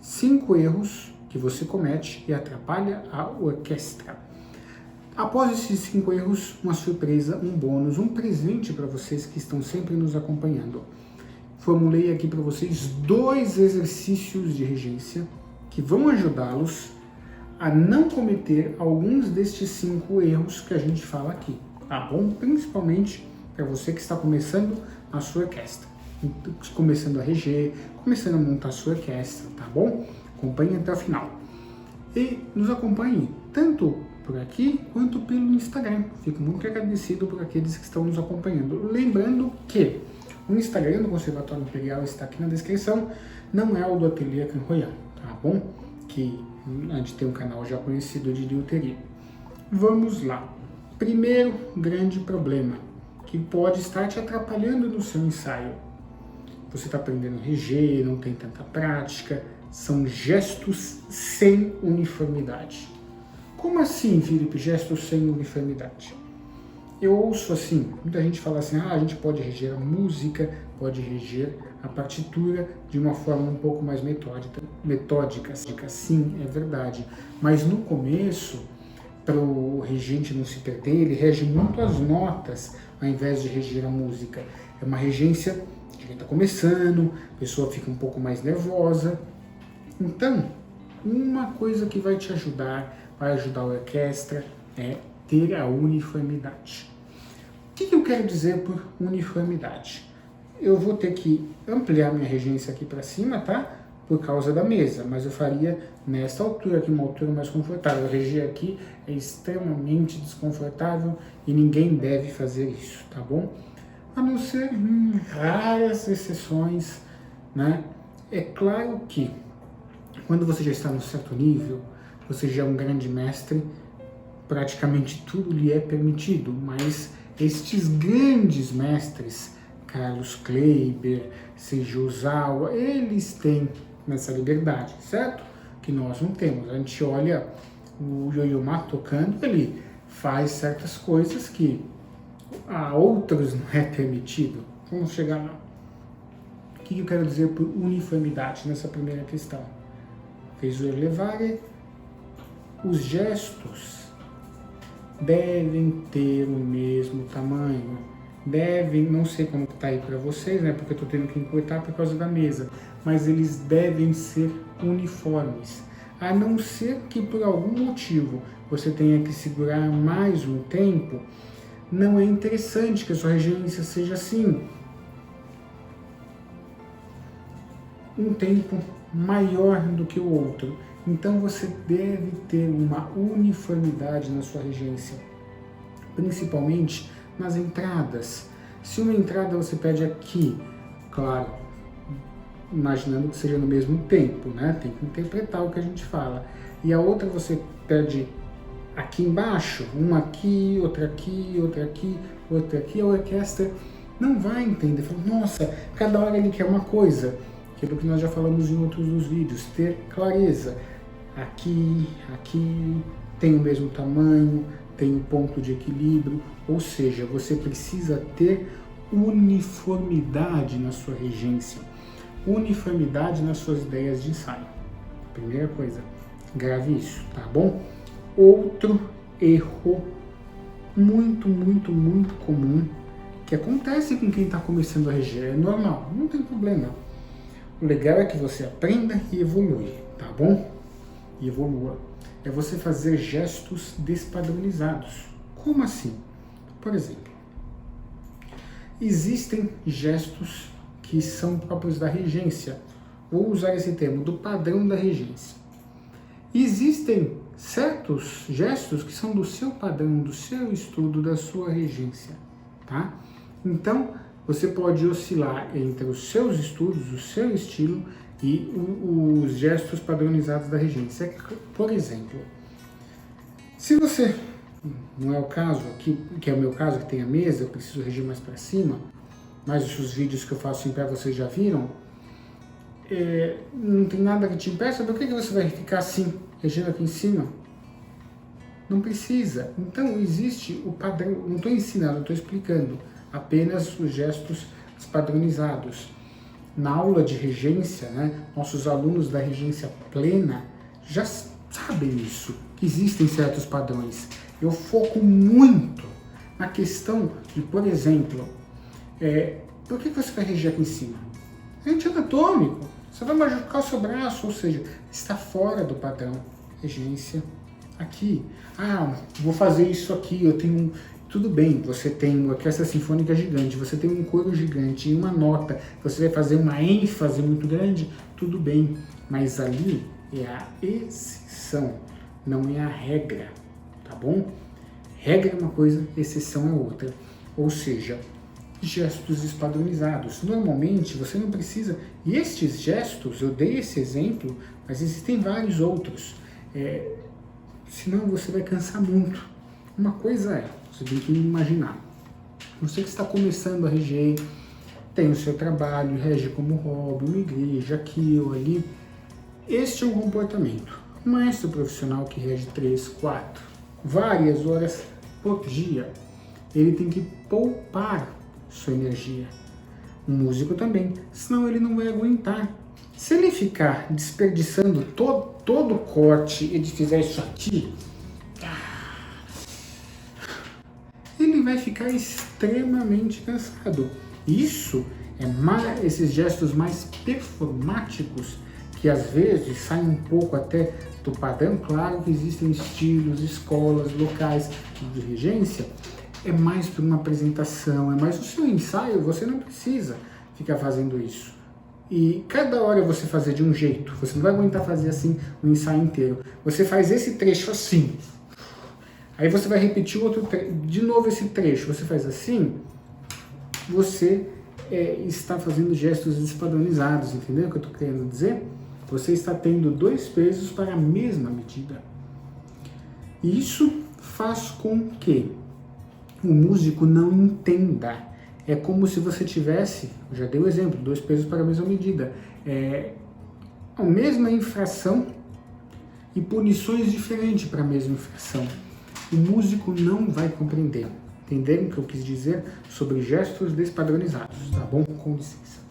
5 erros que você comete e atrapalha a orquestra. Após esses 5 erros, uma surpresa, um bônus, um presente para vocês que estão sempre nos acompanhando. Formulei aqui para vocês 2 exercícios de regência que vão ajudá-los a não cometer alguns destes 5 erros que a gente fala aqui, tá bom? Principalmente para você que está começando a sua orquestra, começando a reger, começando a montar a sua orquestra, tá bom? Acompanhe até o final. E nos acompanhe tanto por aqui quanto pelo Instagram. Fico muito agradecido por aqueles que estão nos acompanhando. Lembrando que o Instagram do Conservatório Imperial está aqui na descrição, não é o do Ateliê Canroyan, tá bom? Que a gente tem um canal já conhecido de liuteria. Vamos lá. Primeiro grande problema que pode estar te atrapalhando no seu ensaio. Você está aprendendo a reger, não tem tanta prática, são gestos sem uniformidade. Como assim, Felipe, gestos sem uniformidade? Eu ouço assim, muita gente fala assim, a gente pode reger a música, pode reger a partitura de uma forma um pouco mais metódica. Sim, é verdade. Mas no começo, para o regente não se perder, ele rege muito as notas, ao invés de reger a música. É uma regência que está começando, a pessoa fica um pouco mais nervosa. Então, uma coisa que vai te ajudar, vai ajudar a orquestra, é ter a uniformidade. O que eu quero dizer por uniformidade? Eu vou ter que ampliar minha regência aqui para cima, tá? Por causa da mesa, mas eu faria nessa altura aqui, uma altura mais confortável. Reger aqui é extremamente desconfortável e ninguém deve fazer isso, tá bom? A não ser raras exceções, né? É claro que quando você já está num certo nível, você já é um grande mestre, praticamente tudo lhe é permitido, mas estes grandes mestres, Carlos Kleiber, Seiji Ozawa, eles têm essa liberdade, certo? Que nós não temos. A gente olha o Yo-Yo Ma tocando, ele faz certas coisas que a outros não é permitido. Vamos chegar lá. O que eu quero dizer por uniformidade nessa primeira questão? Fez o elevare, os gestos devem ter o mesmo tamanho, devem, não sei como está aí para vocês, né, porque eu estou tendo que encurtar por causa da mesa, mas eles devem ser uniformes, a não ser que por algum motivo você tenha que segurar mais um tempo, não é interessante que a sua regência seja assim, um tempo maior do que o outro. Então você deve ter uma uniformidade na sua regência, principalmente nas entradas. Se uma entrada você pede aqui, claro, imaginando que seja no mesmo tempo, né? Tem que interpretar o que a gente fala. E a outra você pede aqui embaixo, uma aqui, outra aqui, outra aqui, outra aqui, a orquestra não vai entender. Fala, nossa, cada hora ele quer uma coisa. Aquilo que nós já falamos em outros dos vídeos, ter clareza. Aqui tem o mesmo tamanho, tem o ponto de equilíbrio, ou seja, você precisa ter uniformidade na sua regência, uniformidade nas suas ideias de ensaio. Primeira coisa, grave isso, tá bom? Outro erro muito comum, que acontece com quem está começando a reger, é normal, não tem problema. O legal é que você aprenda e evolui, tá bom? E evolua. É você fazer gestos despadronizados. Como assim? Por exemplo, existem gestos que são próprios da regência. Vou usar esse termo, do padrão da regência. Existem certos gestos que são do seu padrão, do seu estudo, da sua regência, tá? Então, você pode oscilar entre os seus estudos, o seu estilo e os gestos padronizados da regência. Por exemplo, se você, não é o caso aqui, que é o meu caso, que tem a mesa, eu preciso reger mais para cima, mas os vídeos que eu faço em pé vocês já viram, não tem nada que te impeça, por que você vai ficar assim, regendo aqui em cima? Não precisa. Então existe o padrão, não estou ensinando, estou explicando apenas os gestos padronizados. na aula de regência, né, nossos alunos da regência plena já sabem isso, que existem certos padrões. Eu foco muito na questão de, por exemplo, por que você vai reger aqui em cima? É antianatômico. Você vai machucar o seu braço, ou seja, está fora do padrão. Regência aqui. Vou fazer isso aqui, eu tenho tudo bem, você tem uma orquestra sinfônica gigante, você tem um coro gigante e uma nota, você vai fazer uma ênfase muito grande, tudo bem, mas ali é a exceção, não é a regra, tá bom? Regra é uma coisa, exceção é outra. Ou seja, gestos despadronizados. Normalmente você não precisa, e estes gestos, eu dei esse exemplo, mas existem vários outros, senão você vai cansar muito. Uma coisa você tem que imaginar, você que está começando a reger, tem o seu trabalho, rege como hobby, uma igreja, aqui ou ali, este é um comportamento. Um maestro profissional que rege 3, 4, várias horas por dia, ele tem que poupar sua energia. O músico também, senão ele não vai aguentar. Se ele ficar desperdiçando todo o corte e ele fizer isso aqui, ele vai ficar extremamente cansado. Isso esses gestos mais performáticos, que às vezes saem um pouco até do padrão. Claro que existem estilos, escolas, locais de regência, é mais para uma apresentação, é mais o seu ensaio, você não precisa ficar fazendo isso. E cada hora você fazer de um jeito, você não vai aguentar fazer assim o ensaio inteiro. Você faz esse trecho assim, aí você vai repetir de novo esse trecho, você faz assim, você está fazendo gestos despadronizados, entendeu o que eu estou querendo dizer? Você está tendo 2 pesos para a mesma medida. E isso faz com que o músico não entenda. É como se você tivesse, eu já dei o exemplo, 2 pesos para a mesma medida. A mesma infração e punições diferentes para a mesma infração. O músico não vai compreender. Entenderam o que eu quis dizer sobre gestos despadronizados, tá bom? Com licença.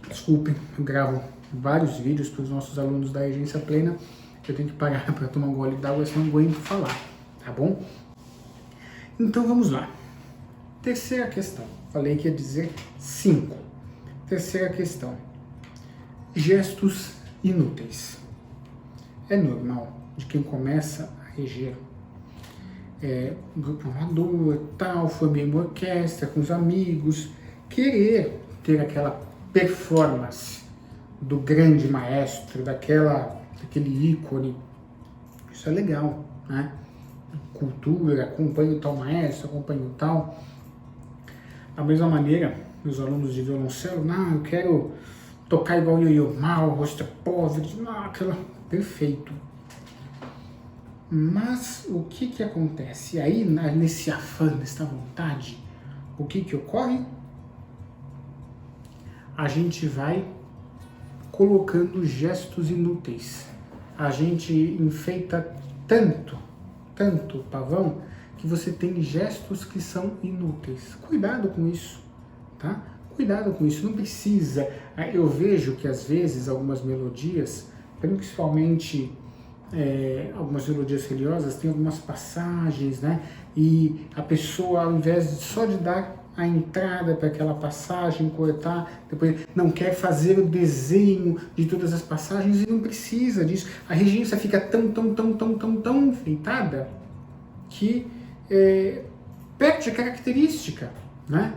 Desculpem, eu gravo vários vídeos para os nossos alunos da regência plena. Eu tenho que parar para tomar um gole d'água, senão não aguento falar, tá bom? Então vamos lá. Terceira questão. Falei que ia dizer 5. Terceira questão. Gestos inúteis. É normal de quem começa a reger grupo amador, tal, foi meio uma orquestra com os amigos, querer ter aquela performance do grande maestro, daquele ícone. Isso é legal, né? Cultura, acompanho tal maestro, acompanho tal. Da mesma maneira, meus alunos de violoncelo, não, eu quero tocar igual Yo-Yo Mal, Rostropovich, perfeito. Mas o que acontece? Aí, nesse afã, nessa vontade, o que ocorre? A gente vai colocando gestos inúteis. A gente enfeita tanto o pavão, que você tem gestos que são inúteis. Cuidado com isso, tá? Cuidado com isso, não precisa. Eu vejo que às vezes algumas melodias, principalmente algumas melodias religiosas, tem algumas passagens, né? E a pessoa, ao invés só de dar a entrada para aquela passagem, cortar, depois não quer fazer o desenho de todas as passagens e não precisa disso. A regência fica tão enfeitada que perde a característica, né?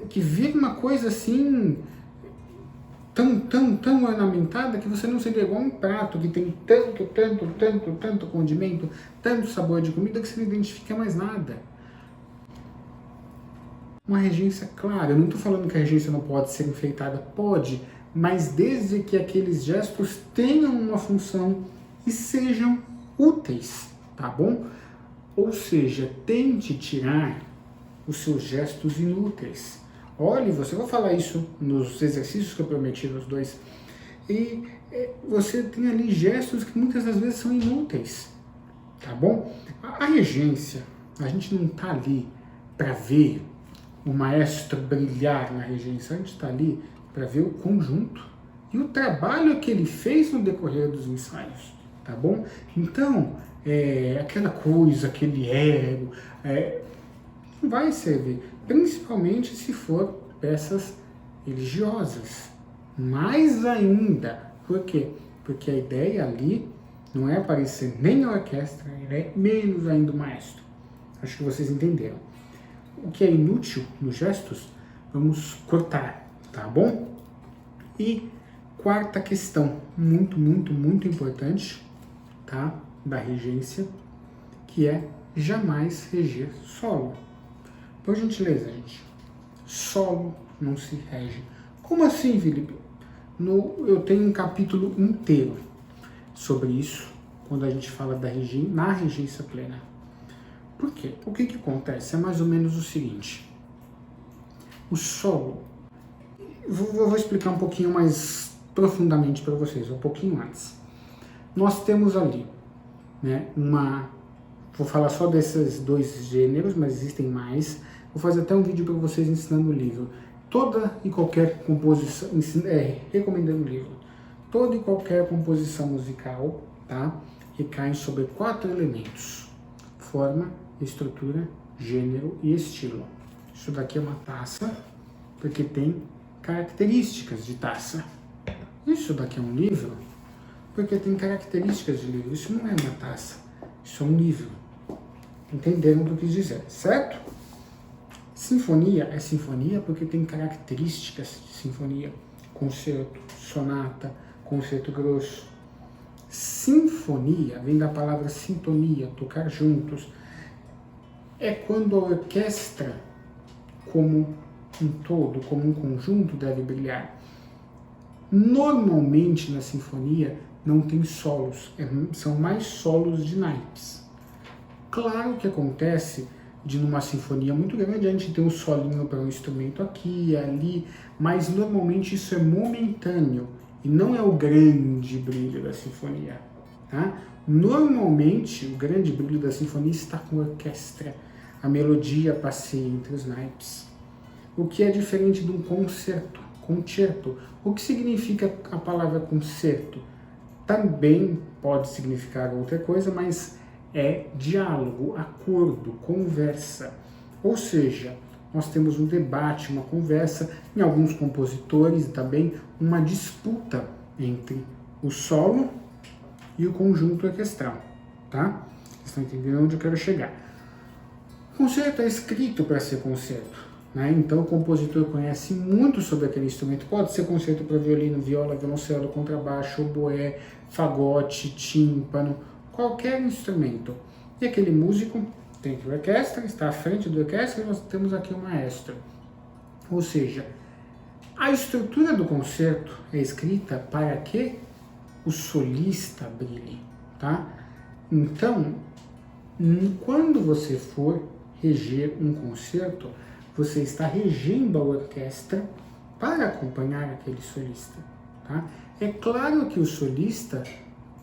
Que vira uma coisa assim tão ornamentada que você não seria igual um prato que tem tanto condimento, tanto sabor de comida que você não identifica mais nada. Uma regência, claro, eu não estou falando que a regência não pode ser enfeitada, pode, mas desde que aqueles gestos tenham uma função e sejam úteis, tá bom? Ou seja, tente tirar os seus gestos inúteis. Olhe, você vai falar isso nos exercícios que eu prometi nos 2. E você tem ali gestos que muitas das vezes são inúteis, tá bom? A regência, a gente não está ali para ver o maestro brilhar na regência, a gente está ali para ver o conjunto e o trabalho que ele fez no decorrer dos ensaios, tá bom? Então, aquela coisa, aquele ego, não vai servir, principalmente se for peças religiosas. Mais ainda, por quê? Porque a ideia ali não é aparecer nem a orquestra, menos ainda o maestro. Acho que vocês entenderam. O que é inútil nos gestos, vamos cortar, tá bom? E quarta questão, muito, muito, muito importante, tá? Da regência, que é jamais reger solo. Por gentileza, gente. Solo não se rege. Como assim, Felipe? Eu tenho um capítulo inteiro sobre isso, quando a gente fala na regência plena. Por quê? O que acontece? É mais ou menos o seguinte. O solo, vou explicar um pouquinho mais profundamente para vocês, um pouquinho antes. Nós temos ali, né, vou falar só desses dois gêneros, mas existem mais. Vou fazer até um vídeo para vocês ensinando o livro. Toda e qualquer composição, recomendando o livro. Toda e qualquer composição musical, tá, recai sobre 4 elementos: forma, estrutura, gênero e estilo. Isso daqui é uma taça, porque tem características de taça. Isso daqui é um livro, porque tem características de livro. Isso não é uma taça, isso é um livro. Entenderam o que eu quis dizer, certo? Sinfonia é sinfonia porque tem características de sinfonia. Concerto, sonata, concerto grosso. Sinfonia vem da palavra sintonia, tocar juntos. É quando a orquestra, como um todo, como um conjunto, deve brilhar. Normalmente na sinfonia não tem solos, são mais solos de naipes. Claro que acontece de numa sinfonia muito grande a gente tem um solinho para um instrumento aqui e ali, mas normalmente isso é momentâneo e não é o grande brilho da sinfonia, tá? Normalmente o grande brilho da sinfonia está com a orquestra, a melodia passeia entre os naipes, o que é diferente de um concerto. Concerto. O que significa a palavra concerto? Também pode significar outra coisa, mas é diálogo, acordo, conversa. Ou seja, nós temos um debate, uma conversa, em alguns compositores também, uma disputa entre o solo e o conjunto orquestral, tá? Vocês estão entendendo onde eu quero chegar. O concerto é escrito para ser concerto, né? Então o compositor conhece muito sobre aquele instrumento. Pode ser concerto para violino, viola, violoncelo, contrabaixo, oboé, fagote, tímpano, qualquer instrumento. E aquele músico tem que a orquestra, está à frente da orquestra e nós temos aqui o maestro. Ou seja, a estrutura do concerto é escrita para que o solista brilhe, tá? Então, quando você for reger um concerto, você está regendo a orquestra para acompanhar aquele solista, tá? É claro que o solista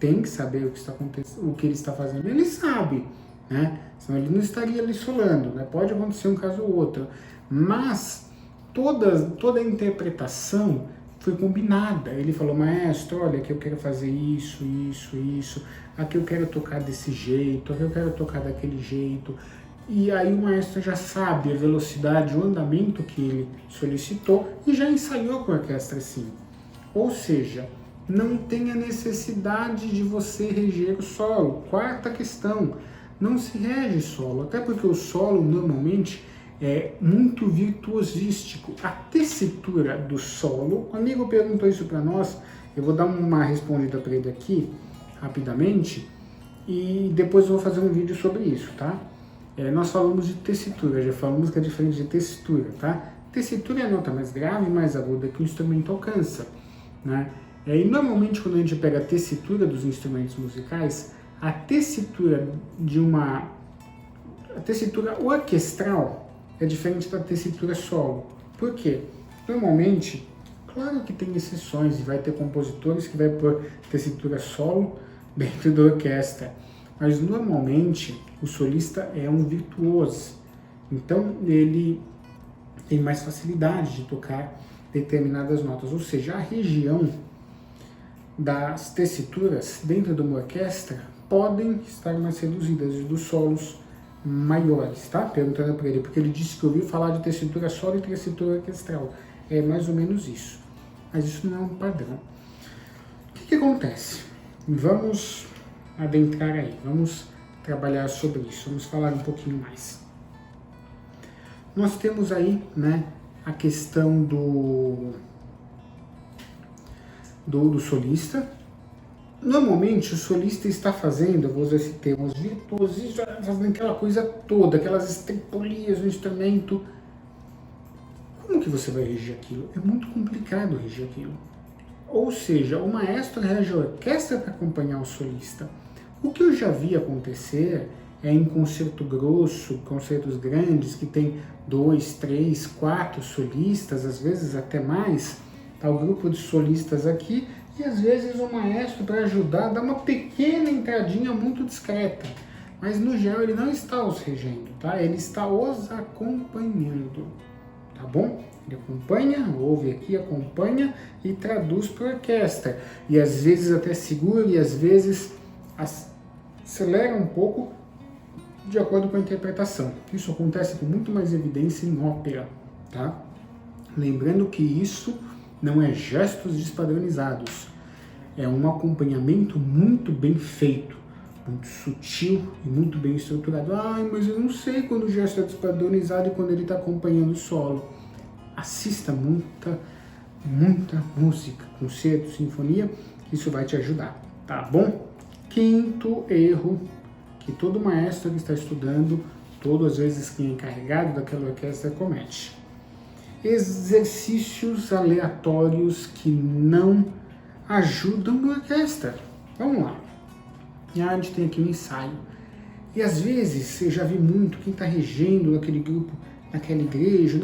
tem que saber o que está acontecendo, o que ele está fazendo. Ele sabe, né? Senão ele não estaria ali solando, né? Pode acontecer um caso ou outro, mas toda a interpretação foi combinada. Ele falou: maestro, olha, aqui eu quero fazer isso, isso, isso, aqui eu quero tocar desse jeito, aqui eu quero tocar daquele jeito. E aí o maestro já sabe a velocidade, o andamento que ele solicitou e já ensaiou com a orquestra assim. Ou seja, não tem a necessidade de você reger o solo. Quarta questão, não se rege solo, até porque o solo normalmente é muito virtuosístico. A tessitura do solo, o amigo perguntou isso para nós, eu vou dar uma respondida para ele aqui, rapidamente, e depois eu vou fazer um vídeo sobre isso, tá? Nós falamos de tessitura, já falamos que é diferente de textura, tá? Tessitura é a nota mais grave e mais aguda que o instrumento alcança, né? E normalmente quando a gente pega a tessitura dos instrumentos musicais, a tessitura orquestral é diferente da tessitura solo. Por quê? Normalmente, claro que tem exceções e vai ter compositores que vai pôr tessitura solo dentro da orquestra, mas normalmente o solista é um virtuoso. Então ele tem mais facilidade de tocar determinadas notas, ou seja, a região das tessituras dentro de uma orquestra podem estar mais reduzidas e dos solos maiores, tá? Perguntando para ele, porque ele disse que ouviu falar de tessitura solo e tessitura orquestral. É mais ou menos isso, mas isso não é um padrão. O que acontece? Vamos adentrar aí, vamos trabalhar sobre isso, vamos falar um pouquinho mais. Nós temos aí, né, a questão do solista. Normalmente o solista está fazendo, eu vou usar esse termo, os virtuosos, fazendo aquela coisa toda, aquelas estripolias no instrumento. Como que você vai regir aquilo? É muito complicado regir aquilo. Ou seja, o maestro rege a orquestra para acompanhar o solista. O que eu já vi acontecer é em concerto grosso, concertos grandes, que tem 2, 3, 4 solistas, às vezes até mais, tá o grupo de solistas aqui, e às vezes o maestro, para ajudar, dá uma pequena entradinha muito discreta. Mas no geral ele não está os regendo, tá? Ele está os acompanhando, tá bom? Ele acompanha, ouve aqui, acompanha e traduz para a orquestra. E às vezes até segura e às vezes acelera um pouco de acordo com a interpretação. Isso acontece com muito mais evidência em ópera, tá? Lembrando que isso não é gestos despadronizados, é um acompanhamento muito bem feito, muito sutil e muito bem estruturado. Ai, mas eu não sei quando o gesto é despadronizado e quando ele está acompanhando o solo. Assista muita música, concerto, sinfonia, que isso vai te ajudar, tá bom? Quinto erro que todo maestro que está estudando, todas as vezes quem é encarregado daquela orquestra comete. Exercícios aleatórios que não ajudam na orquestra. Vamos lá. A gente tem aqui um ensaio. E às vezes, eu já vi muito, quem está regendo aquele grupo, naquela igreja,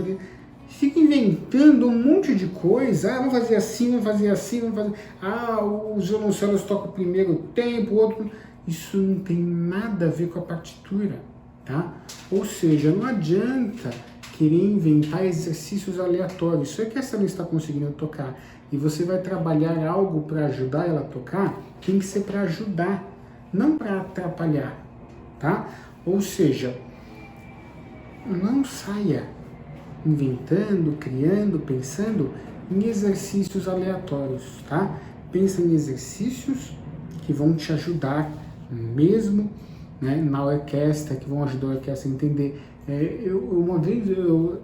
fica inventando um monte de coisa. Vamos fazer assim, vamos fazer assim, vamos fazer... os violoncelos tocam o primeiro tempo, o outro... Isso não tem nada a ver com a partitura, tá? Ou seja, não adianta querer inventar exercícios aleatórios. Se a orquestra não está conseguindo tocar e você vai trabalhar algo para ajudar ela a tocar, tem que ser para ajudar, não para atrapalhar, tá? Ou seja, não saia inventando, criando, pensando em exercícios aleatórios, tá? Pensa em exercícios que vão te ajudar mesmo, né, na orquestra, que vão ajudar a orquestra a entender. Uma vez eu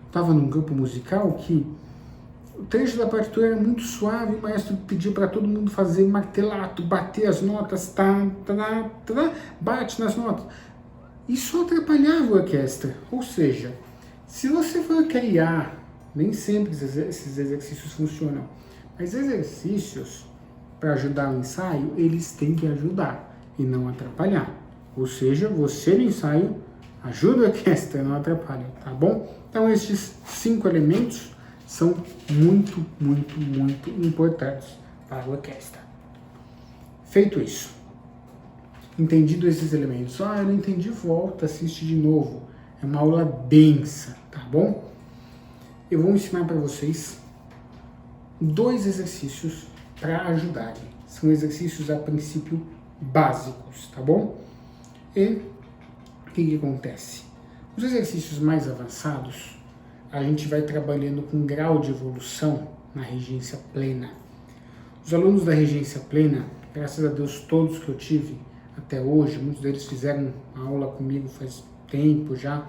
estava num grupo musical que o trecho da partitura era muito suave, o maestro pediu para todo mundo fazer martelato, bater as notas, bate nas notas. Isso atrapalhava a orquestra. Ou seja, se você for criar, nem sempre esses exercícios funcionam, mas exercícios para ajudar o ensaio, eles têm que ajudar e não atrapalhar. Ou seja, você no ensaio ajuda a orquestra, não atrapalha, tá bom? Então estes 5 elementos são muito importantes para a orquestra. Feito isso, entendido esses elementos, eu não entendi, volta, assiste de novo. É uma aula densa, tá bom? Eu vou ensinar para vocês 2 exercícios para ajudarem. São exercícios a princípio básicos, tá bom? E o que acontece? Os exercícios mais avançados, a gente vai trabalhando com grau de evolução na regência plena. Os alunos da regência plena, graças a Deus, todos que eu tive até hoje, muitos deles fizeram aula comigo faz tempo já,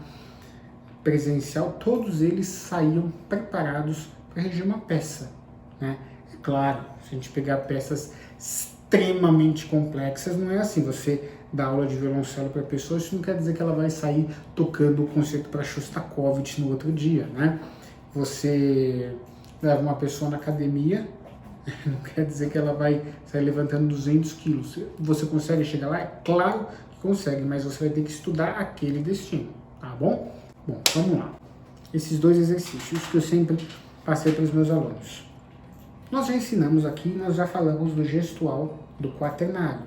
presencial, todos eles saíam preparados para reger uma peça, né? É claro, se a gente pegar peças extremamente complexas, não é assim, você dá aula de violoncelo para a pessoa, isso não quer dizer que ela vai sair tocando o concerto para Shostakovich no outro dia, né? Você leva uma pessoa na academia, não quer dizer que ela vai sair levantando 200 quilos. Você consegue chegar lá? É claro que consegue, mas você vai ter que estudar aquele destino, tá bom? Bom, vamos lá. Esses 2 exercícios que eu sempre passei para os meus alunos. Nós já ensinamos aqui, nós já falamos do gestual do quaternário.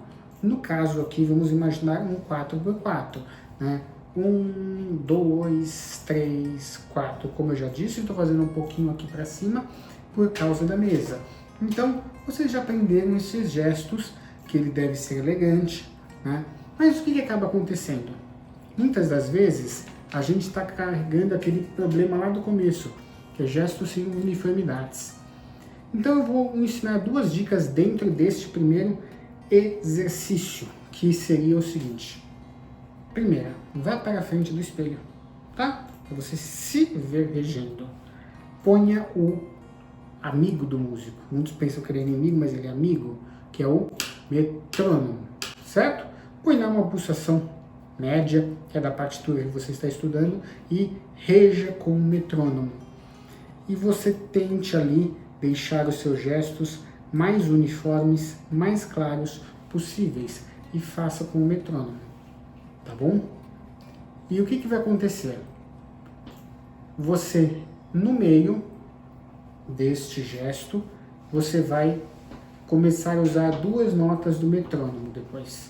No caso aqui, vamos imaginar um 4x4, né? 1, 2, 3, 4. Como eu já disse, estou fazendo um pouquinho aqui para cima por causa da mesa. Então, vocês já aprenderam esses gestos, que ele deve ser elegante, né? Mas o que acaba acontecendo? Muitas das vezes, a gente está carregando aquele problema lá do começo, que é gestos sem uniformidades. Então, eu vou ensinar 2 dicas dentro deste primeiro exercício, que seria o seguinte. Primeira, vá para a frente do espelho, tá? Para você se ver regendo. Ponha o amigo do músico. Muitos pensam que ele é inimigo, mas ele é amigo, que é o metrônomo, certo? Põe lá uma pulsação média, que é da partitura que você está estudando, e reja com o metrônomo. E você tente ali deixar os seus gestos mais uniformes, mais claros possíveis, e faça com o metrônomo. Tá bom? E o que vai acontecer? Você, no meio deste gesto, você vai começar a usar 2 notas do metrônomo depois,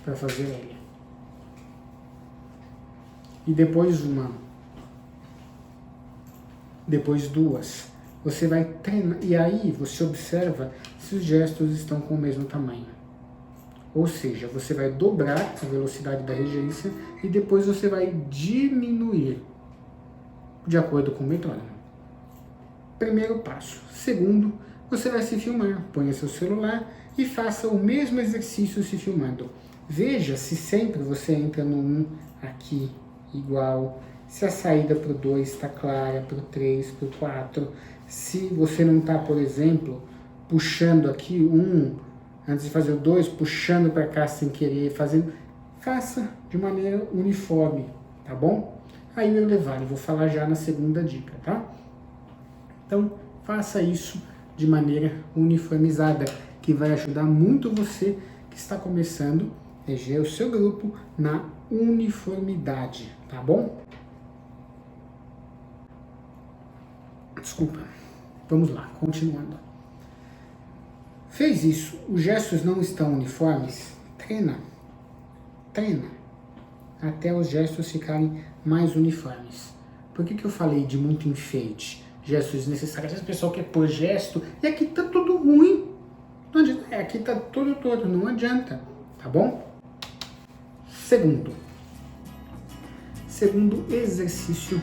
para fazer ele. E depois uma. Depois 2. Você vai treinar, e aí você observa se os gestos estão com o mesmo tamanho. Ou seja, você vai dobrar a velocidade da regência e depois você vai diminuir de acordo com o metrônomo. Primeiro passo. Segundo, você vai se filmar. Ponha seu celular e faça o mesmo exercício se filmando. Veja se sempre você entra no 1 aqui igual, se a saída para o 2 está clara, para o 3, para o 4. Se você não está, por exemplo, puxando aqui 1, antes de fazer o 2, puxando para cá sem querer, fazendo, faça de maneira uniforme, tá bom? Aí eu levar, eu vou falar já na segunda dica, tá? Então, faça isso de maneira uniformizada, que vai ajudar muito você que está começando a reger o seu grupo na uniformidade, tá bom? Desculpa. Vamos lá, continuando. Fez isso, os gestos não estão uniformes? Treina. Até os gestos ficarem mais uniformes. Por que eu falei de muito enfeite? Gestos desnecessários. Às vezes o pessoal quer pôr gesto e aqui tá tudo ruim. Não adianta. Aqui tá tudo torto, não adianta. Tá bom? Segundo exercício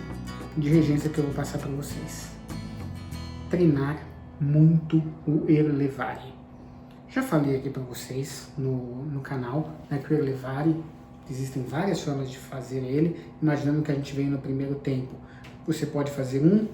de regência que eu vou passar para vocês. Treinar muito o Erlevare. Já falei aqui para vocês no canal, né, que o Erlevare, existem várias formas de fazer ele, imaginando que a gente veio no primeiro tempo. Você pode fazer um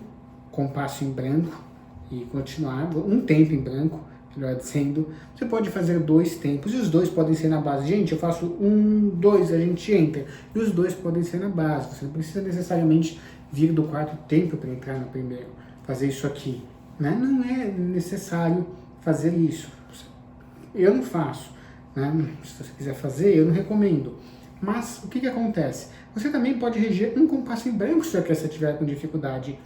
compasso em branco e continuar, um tempo em branco, melhor dizendo. Você pode fazer 2 tempos, e os 2 podem ser na base. Gente, eu faço 1, 2, a gente entra. E os 2 podem ser na base. Você não precisa necessariamente vir do 4º tempo para entrar no primeiro. Fazer isso aqui, né? Não é necessário fazer isso. Eu não faço, né? Se você quiser fazer, eu não recomendo. Mas o que acontece? Você também pode reger um compasso em branco se a orquestra estiver com dificuldade.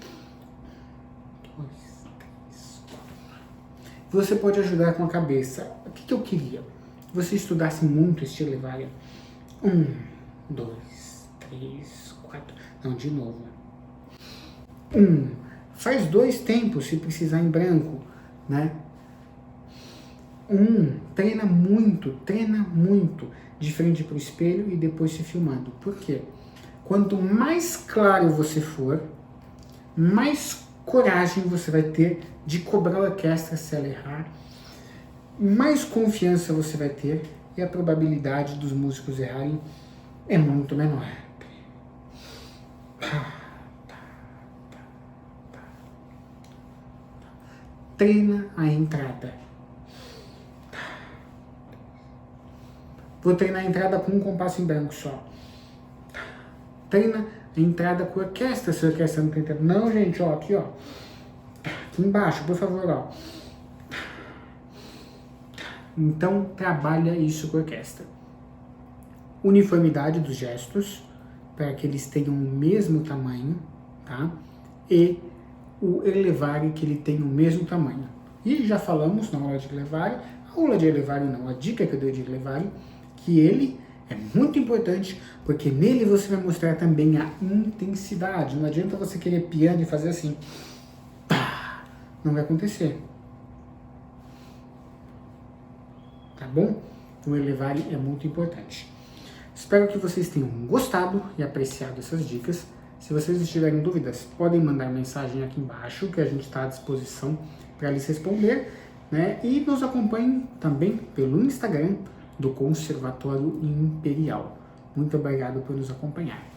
2, 3, 4. Você pode ajudar com a cabeça. O que eu queria? Que você estudasse muito este Erlevare. 1, 2, 3, 4. Não, de novo. 1. Faz 2 tempos se precisar em branco, né? Treina muito, de frente para o espelho e depois se filmando. Por quê? Quanto mais claro você for, mais coragem você vai ter de cobrar a orquestra se ela errar, mais confiança você vai ter e a probabilidade dos músicos errarem é muito menor. Treina a entrada. Vou treinar a entrada com um compasso em branco só. Treina a entrada com a orquestra, se a orquestra não tá entrando. Não, gente, ó, aqui, ó. Aqui embaixo, por favor, ó. Então, trabalha isso com a orquestra. Uniformidade dos gestos, para que eles tenham o mesmo tamanho, tá? E o Erlevare, que ele tenha o mesmo tamanho. E já falamos na aula de Erlevare, a aula de Erlevare não, a dica que eu dei de Erlevare, que ele É muito importante, porque nele você vai mostrar também a intensidade. Não adianta você querer piano e fazer assim. Pá, não vai acontecer. Tá bom? O elevare é muito importante. Espero que vocês tenham gostado e apreciado essas dicas. Se vocês tiverem dúvidas, podem mandar mensagem aqui embaixo, que a gente está à disposição para lhes responder, né? E nos acompanhem também pelo Instagram do Conservatório Imperial. Muito obrigado por nos acompanhar.